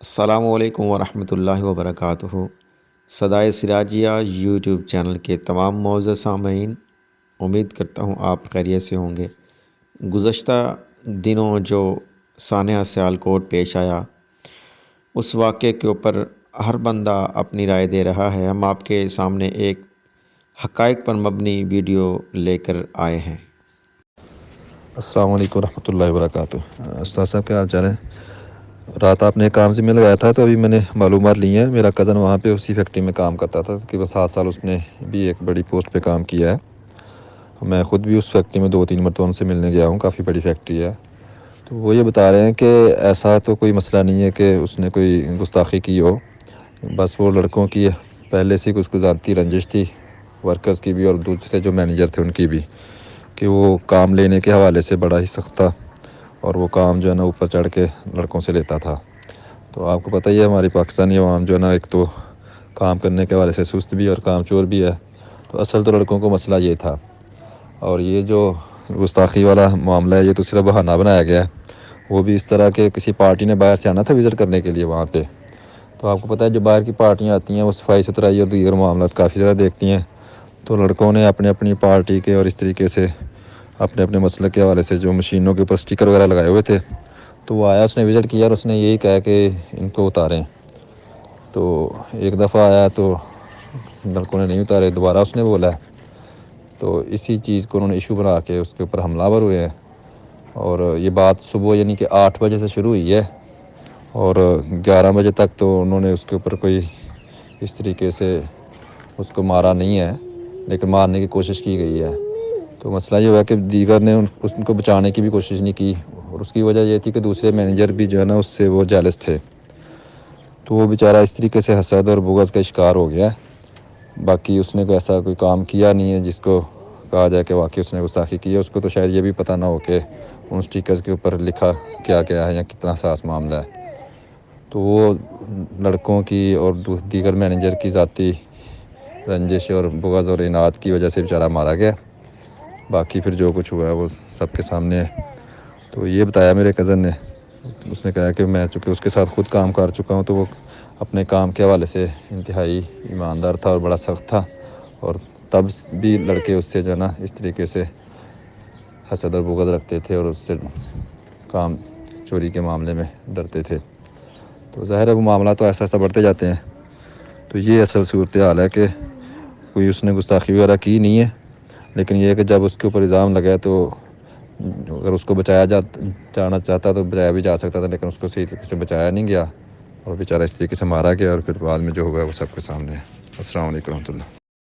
السلام علیکم ورحمۃ اللہ وبرکاتہ۔ صدائے سراجیہ یوٹیوب چینل کے تمام معزز سامعین، امید کرتا ہوں آپ خیریت سے ہوں گے۔ گزشتہ دنوں جو سانحہ سیالکوٹ پیش آیا، اس واقعے کے اوپر ہر بندہ اپنی رائے دے رہا ہے۔ ہم آپ کے سامنے ایک حقائق پر مبنی ویڈیو لے کر آئے ہیں۔ السلام علیکم ورحمۃ اللہ وبرکاتہ۔ استاد صاحب کیا حال چال ہے؟ رات آپ نے ایک کام سے میں لگایا تھا تو ابھی میں نے معلومات لی ہیں۔ میرا کزن وہاں پہ اسی فیکٹری میں کام کرتا تھا، تقریباً 7 سال اس نے بھی ایک بڑی پوسٹ پہ کام کیا ہے۔ میں خود بھی اس فیکٹری میں 2-3 مرتبہ ان سے ملنے گیا ہوں، کافی بڑی فیکٹری ہے۔ تو وہ یہ بتا رہے ہیں کہ ایسا تو کوئی مسئلہ نہیں ہے کہ اس نے کوئی گستاخی کی ہو، بس وہ لڑکوں کی پہلے سے اس کو ذاتی رنجش تھی، ورکرز کی بھی اور دوسرے جو مینیجر تھے ان کی بھی، کہ وہ کام لینے کے حوالے سے بڑا ہی سخت تھا اور وہ کام جو ہے نا اوپر چڑھ کے لڑکوں سے لیتا تھا۔ تو آپ کو پتہ ہی ہے ہماری پاکستانی عوام جو ہے نا ایک تو کام کرنے کے حوالے سے سست بھی اور کام چور بھی ہے۔ تو اصل تو لڑکوں کو مسئلہ یہ تھا، اور یہ جو گستاخی والا معاملہ ہے یہ تو صرف بہانہ بنایا گیا ہے۔ وہ بھی اس طرح کہ کسی پارٹی نے باہر سے آنا تھا وزٹ کرنے کے لیے وہاں پہ، تو آپ کو پتہ ہے جو باہر کی پارٹیاں آتی ہیں وہ صفائی ستھرائی اور دیگر معاملات کافی زیادہ دیکھتی ہیں۔ تو لڑکوں نے اپنی اپنی پارٹی کے اور اس طریقے سے اپنے اپنے مسئلے کے حوالے سے جو مشینوں کے اوپر اسٹیکر وغیرہ لگائے ہوئے تھے، تو وہ آیا، اس نے وزٹ کیا اور اس نے یہی کہا کہ ان کو اتاریں۔ تو ایک دفعہ آیا تو لڑکوں نے نہیں اتارے، دوبارہ اس نے بولا، تو اسی چیز کو انہوں نے ایشو بنا کے اس کے اوپر حملہ آور ہوئے ہیں۔ اور یہ بات صبح یعنی کہ 8 بجے سے شروع ہوئی ہے اور 11 بجے تک تو انہوں نے اس کے اوپر کوئی اس طریقے سے اس کو مارا نہیں ہے، لیکن مارنے کی کوشش کی گئی ہے۔ تو مسئلہ یہ ہوا کہ دیگر نے ان کو بچانے کی بھی کوشش نہیں کی، اور اس کی وجہ یہ تھی کہ دوسرے مینیجر بھی جو ہے نا اس سے وہ جیلس تھے، تو وہ بیچارہ اس طریقے سے حسد اور بغض کا شکار ہو گیا ہے۔ باقی اس نے کوئی ایسا کوئی کام کیا نہیں ہے جس کو کہا جائے کہ واقعی اس نے گستاخی کی ہے۔ اس کو تو شاید یہ بھی پتہ نہ ہو کہ ان سٹیکرز کے اوپر لکھا کیا گیا ہے یا کتنا حساس معاملہ ہے۔ تو وہ لڑکوں کی اور دیگر مینیجر کی ذاتی رنجش اور بغض اور اناد کی وجہ سے بیچارہ مارا گیا۔ باقی پھر جو کچھ ہوا ہے وہ سب کے سامنے ہے۔ تو یہ بتایا میرے کزن نے، اس نے کہا کہ میں چونکہ اس کے ساتھ خود کام کر چکا ہوں، تو وہ اپنے کام کے حوالے سے انتہائی ایماندار تھا اور بڑا سخت تھا، اور تب بھی لڑکے اس سے جو ہے نا اس طریقے سے حسد اور بغض رکھتے تھے اور اس سے کام چوری کے معاملے میں ڈرتے تھے۔ تو ظاہر ہے وہ معاملات تو ایسا ایسا بڑھتے جاتے ہیں۔ تو یہ اصل صورتحال ہے کہ کوئی اس نے گستاخی وغیرہ کی نہیں ہے، لیکن یہ ہے کہ جب اس کے اوپر الزام لگا تو اگر اس کو بچایا جانا چاہتا تو بچایا بھی جا سکتا تھا، لیکن اس کو صحیح طریقے سے بچایا نہیں گیا اور بیچارہ اس طریقے سے مارا گیا، اور پھر بعد میں جو ہوا ہے وہ سب کے سامنے ہے۔ السلام علیکم ورحمۃ اللہ۔